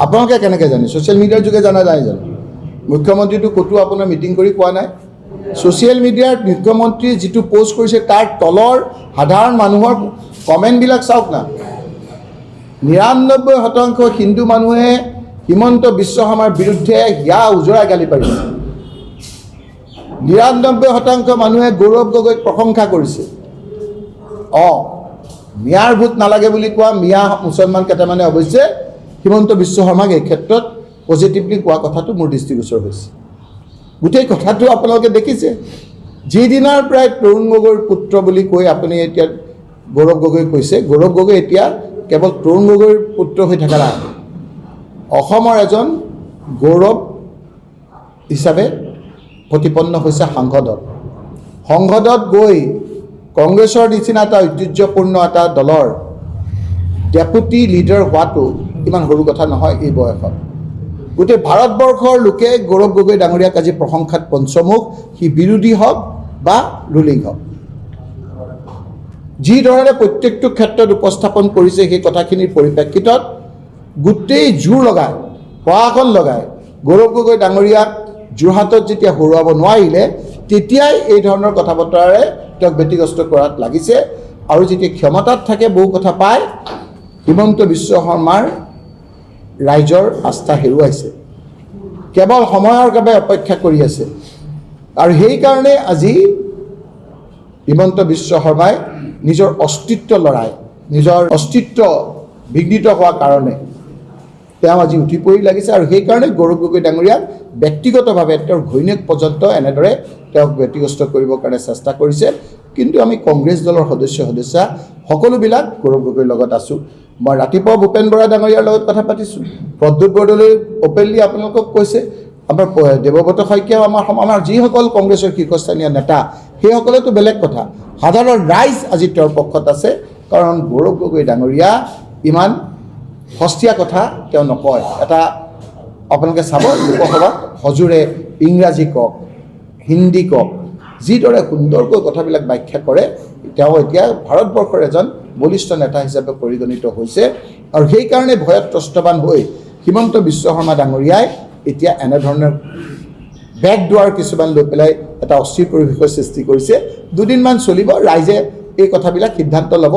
আপোনালোকে কেনেকৈ জানে? ছ'চিয়েল মিডিয়াৰ যোগে জানা যায় জানো? মুখ্যমন্ত্ৰীটো ক'তো আপোনাৰ মিটিং কৰি কোৱা নাই। ছ'চিয়েল মিডিয়াত মুখ্যমন্ত্ৰী যিটো পোষ্ট কৰিছে তাৰ তলৰ সাধাৰণ মানুহৰ কমেণ্টবিলাক চাওক না। ৯৯% হিন্দু মানুহে হিমন্ত বিশ্ব শৰ্মাৰ বিৰুদ্ধে হিয়া উজৰাই গালি পাৰিছে। ৯৯% মানুহে গৌৰৱ গগৈক প্ৰশংসা কৰিছে। মিয়াৰ ভোট নালাগে বুলি কোৱা মিয়া মুছলমান কেইটামানে অৱশ্যে হিমন্ত বিশ্ব শৰ্মাক এই ক্ষেত্ৰত পজিটিভলি কোৱা কথাটো মোৰ দৃষ্টিগোচৰ হৈছে। গোটেই কথাটো আপোনালোকে দেখিছে। যিদিনাৰ পৰাই তৰুণ গগৈৰ পুত্ৰ বুলি কৈ আপুনি এতিয়া গৌৰৱ গগৈ কৈছে, গৌৰৱ গগৈ এতিয়া কেৱল তৰুণ গগৈৰ পুত্ৰ হৈ থকা নাই, অসমৰ এজন গৌৰৱ হিচাপে প্ৰতিপন্ন হৈছে সাংসদত। সংসদত গৈ কংগ্ৰেছৰ নিচিনা এটা ঐতিহ্যপূৰ্ণ এটা দলৰ ডেপুটি লিডাৰ হোৱাটো ইমান সৰু কথা নহয় এই বয়সত। গোটেই ভাৰতবৰ্ষৰ লোকে গৌৰৱ গগৈ ডাঙৰীয়াক আজি প্ৰশংসাত পঞ্চমুখ, সি বিৰোধী হওক বা ৰুলিং হওক। যিধৰণে প্ৰত্যেকটো ক্ষেত্ৰত উপস্থাপন কৰিছে সেই কথাখিনিৰ পৰিপ্ৰেক্ষিতত গোটেই জোৰ লগাই প্ৰশাসন লগাই গৌৰৱ গগৈ ডাঙৰীয়াক যোৰহাটত যেতিয়া হৰুৱাব নোৱাৰিলে তেতিয়াই এই ধৰণৰ কথা বতৰাৰে তেওঁক ব্যতিগ্ৰস্ত কৰাত লাগিছে। আৰু যেতিয়া ক্ষমতাত থাকে বহু কথা পায়, হিমন্ত বিশ্ব শৰ্মাৰ ৰাইজৰ আস্থা হেৰুৱাইছে, কেৱল সময়ৰ বাবে অপেক্ষা কৰি আছে। আৰু সেইকাৰণে আজি হিমন্ত বিশ্ব শৰ্মাই নিজৰ অস্তিত্ব লৰাই, নিজৰ অস্তিত্ব বিঘ্নিত হোৱাৰ কাৰণে তেওঁ আজি উঠি পৰি লাগিছে। আৰু সেইকাৰণে গৌৰৱ গগৈ ডাঙৰীয়াক ব্যক্তিগতভাৱে তেওঁৰ ঘৈণীয়েক পৰ্যন্ত এনেদৰে তেওঁক ব্যতিগ্ৰস্ত কৰিবৰ কাৰণে চেষ্টা কৰিছে। কিন্তু আমি কংগ্ৰেছ দলৰ সদস্যা সকলোবিলাক গৌৰৱ গগৈৰ লগত আছোঁ। মই ৰাতিপুৱা ভূপেন বৰা ডাঙৰীয়াৰ লগত কথা পাতিছোঁ, প্ৰদ্যুৎ বৰদলৈ অপেনলি আপোনালোকক কৈছে, আমাৰ দেৱব্ৰত শইকীয়াও আমাৰ যিসকল কংগ্ৰেছৰ শীৰ্ষস্থানীয় নেতা সেইসকলেতো বেলেগ কথা, সাধাৰণ ৰাইজ আজি তেওঁৰ পক্ষত আছে। কাৰণ গৌৰৱ গগৈ ডাঙৰীয়া ইমান সস্তীয়া কথা তেওঁ নকয়। এটা আপোনালোকে চাব, লোকসভাত সজোৰে ইংৰাজী কওক, হিন্দী কওক, যিদৰে সুন্দৰকৈ কথাবিলাক ব্যাখ্যা কৰে, তেওঁ এতিয়া ভাৰতবৰ্ষৰ এজন বলিষ্ঠ নেতা হিচাপে পৰিগণিত হৈছে। আৰু সেইকাৰণে ভয়ত ত্ৰস্তবান হৈ হিমন্ত বিশ্ব শৰ্মা ডাঙৰীয়াই এতিয়া এনেধৰণৰ বেক দুৱাৰ কিছুমান লৈ পেলাই এটা অস্থিৰ পৰিৱেশৰ সৃষ্টি কৰিছে। দুদিনমান চলিব, ৰাইজে এই কথাবিলাক সিদ্ধান্ত ল'ব।